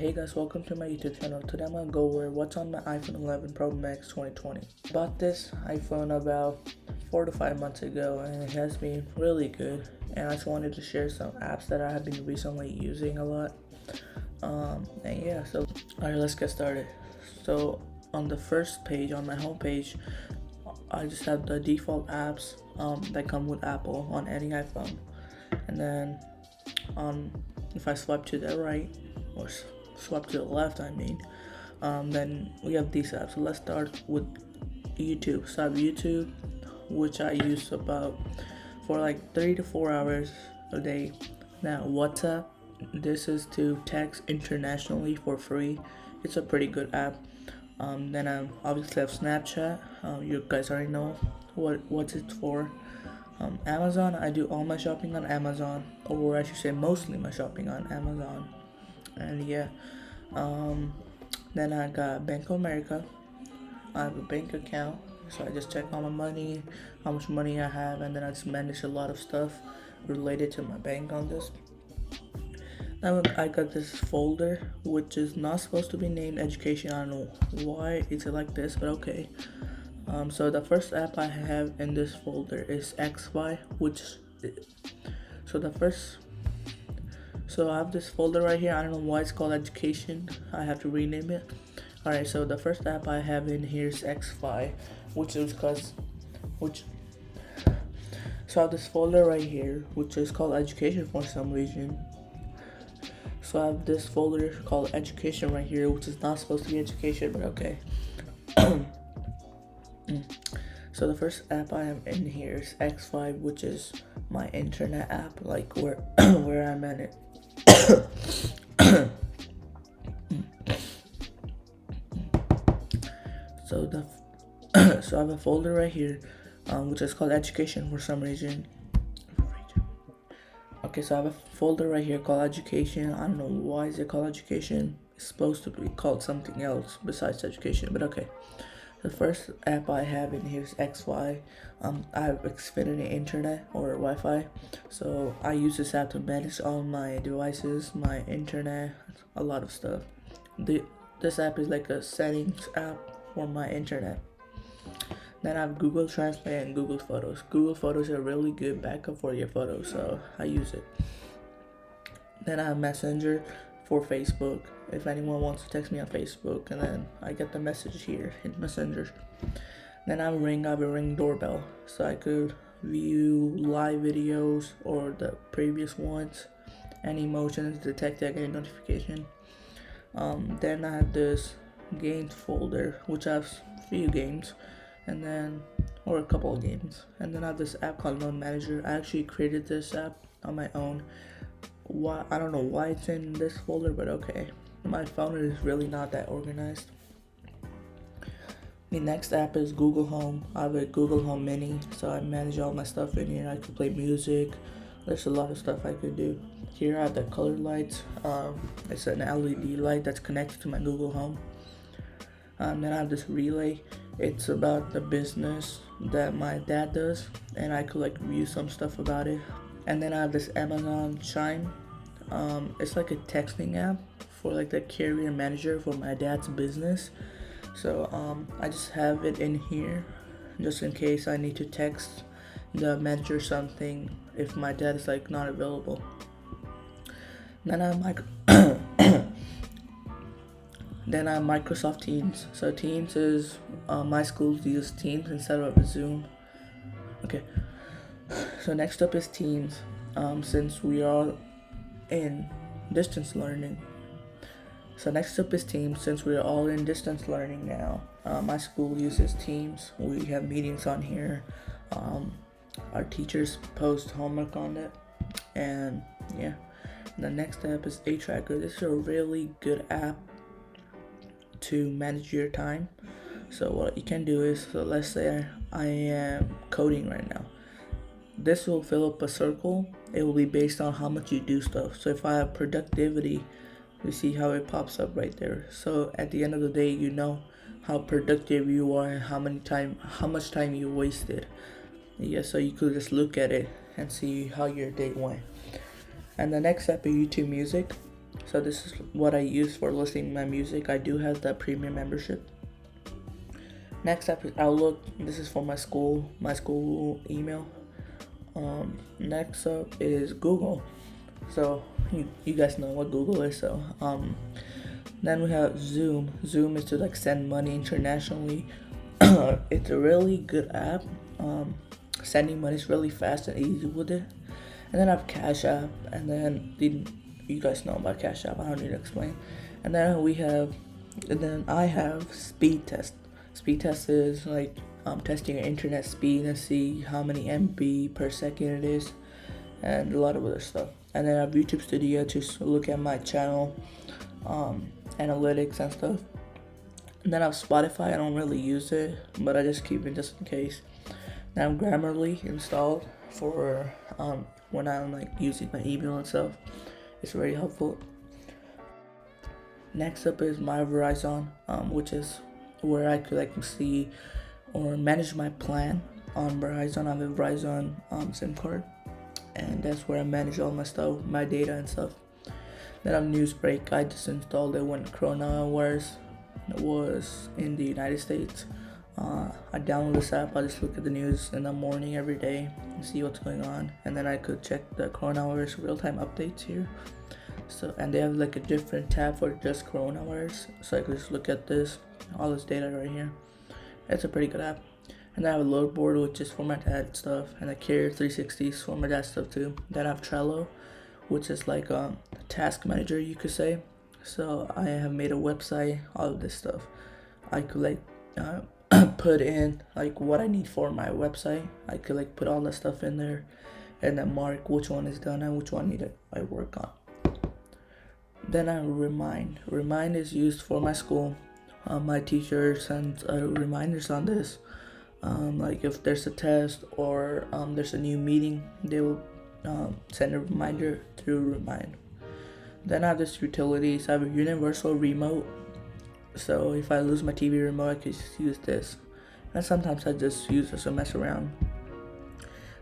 Hey guys, welcome to my YouTube channel. Today I'm gonna go over what's on my iPhone 11 Pro Max 2020. Bought this iPhone about 4 to 5 months ago and it has been really good. And I just wanted to share some apps that I have been recently using a lot. And yeah, so alright, let's get started. So on the first page, on my home page, I just have the default apps that come with Apple on any iPhone. And then if I swipe to the right or swipe to the left, then we have these apps. So let's start with YouTube. So I have YouTube, which I use about for like 3 to 4 hours a day. Now WhatsApp, this is to text internationally for free. It's a pretty good app. Then I obviously have Snapchat. You guys already know what it's for. Amazon, I do all my shopping on Amazon, or I should say mostly my shopping on Amazon. And yeah, then I got Bank of America. I have a bank account, so I just check all my money, how much money I have, and then I just manage a lot of stuff related to my bank on this. Now I got this folder, which is not supposed to be named education. I don't know why it's like this, but okay. So the first app I have in this folder is XY, so I have this folder right here. I don't know why it's called education. I have to rename it. Alright, so the first app I have in here is XY, so I have this folder right here, which is called education for some reason. So I have this folder called education right here, which is not supposed to be education, but okay. So the first app I have in here is X5, which is my internet app, like where I'm at it. So I have a folder right here, which is called education for some reason. Okay, so I have a folder right here called education. I don't know why is it called education. It's supposed to be called something else besides education, but okay. The first app I have in here is XY. I have Xfinity Internet or Wi-Fi, so I use this app to manage all my devices, my internet, a lot of stuff. This app is like a settings app for my internet. Then I have Google Translate and Google Photos. Google Photos are really good backup for your photos, so I use it. Then I have Messenger for Facebook, if anyone wants to text me on Facebook, and then I get the message here in Messenger. Then I have a Ring doorbell, so I could view live videos or the previous ones, any motions detected, any notification. Then I have this games folder, which has a few games, or a couple of games. And then I have this app called Note Manager. I actually created this app on my own. I don't know why it's in this folder, but okay. My phone is really not that organized. The next app is Google Home. I have a Google Home Mini, so I manage all my stuff in here. I could play music. There's a lot of stuff I could do. Here I have the color lights. It's an LED light that's connected to my Google Home. Then I have this relay. It's about the business that my dad does, and I could like view some stuff about it. And then I have this Amazon Chime. It's like a texting app for like the carrier manager for my dad's business. So I just have it in here just in case I need to text the manager something if my dad is like not available. Then I have Microsoft Teams. So Teams is my schools use Teams instead of Zoom. Okay. So next up is Teams, since we are in distance learning. We are all in distance learning now. My school uses Teams. We have meetings on here. Our teachers post homework on it, and yeah. The next app is A Tracker. This is a really good app to manage your time. So what you can do is, let's say I am coding right now. This will fill up a circle. It will be based on how much you do stuff. So if I have productivity, you see how it pops up right there. So at the end of the day, you know how productive you are and how much time you wasted. Yeah, so you could just look at it and see how your day went. And the next app is YouTube Music. So this is what I use for listening to my music. I do have the premium membership. Next up is Outlook. This is for my school email. Next up is Google. So you guys know what Google is. So then we have Zoom. Zoom is to like send money internationally. It's a really good app. Sending money is really fast and easy with it. And then I have Cash App, and then you guys know about Cash App. I don't need to explain. And then I have Speed Test. Speed Test is like testing your internet speed and see how many MB per second it is, and a lot of other stuff. And then I have YouTube Studio to look at my channel, analytics and stuff. And then I have Spotify. I don't really use it, but I just keep it just in case. Now I have Grammarly installed for when I'm like using my email and stuff. It's very helpful. Next up is my Verizon, which is where I could like see or manage my plan on Verizon. I have a Verizon SIM card, and that's where I manage all my stuff, my data and stuff. Then I have Newsbreak. I just installed it when coronavirus was in the United States. I download this app. I just look at the news in the morning every day and see what's going on, and then I could check the coronavirus real-time updates here. So, and they have like a different tab for just coronavirus, so I could just look at all this data right here. It's a pretty good app. And I have a load board, which is for my dad stuff, and a Carrier 360 is for my dad stuff too. Then I have Trello, which is like a task manager, you could say. So I have made a website, all of this stuff. I could like put in like what I need for my website. I could like put all that stuff in there, and then mark which one is done and which one I work on. Then I have Remind. Remind is used for my school. My teacher sends reminders on this. Like if there's a test or there's a new meeting, they will send a reminder through Remind. Then I have this utilities. I have a universal remote. So if I lose my TV remote, I can just use this. And sometimes I just use this to mess around.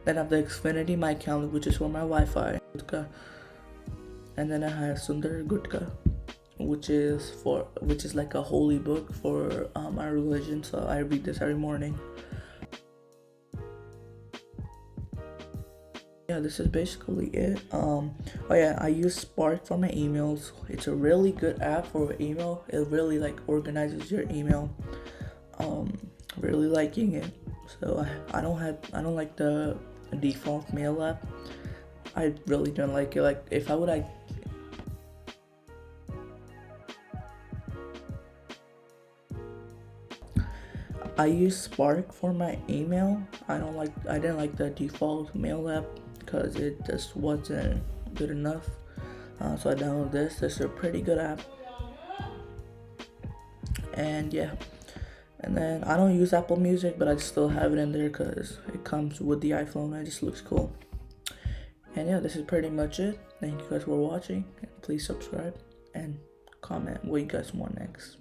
Then I have the Xfinity My Account, which is for my Wi-Fi. And then I have Sundar Gutka, which is like a holy book for our religion. So I read this every morning. Yeah, this is basically it. I use Spark for my emails. It's a really good app for email. It really like organizes your email. Really liking it. So I don't like the default mail app. I really don't like it. Like if I would I use Spark for my email. I didn't like the default mail app because it just wasn't good enough. So I downloaded this. This is a pretty good app. And yeah. And then I don't use Apple Music, but I still have it in there because it comes with the iPhone. It just looks cool. And yeah, this is pretty much it. Thank you guys for watching. And please subscribe and comment what you guys want next.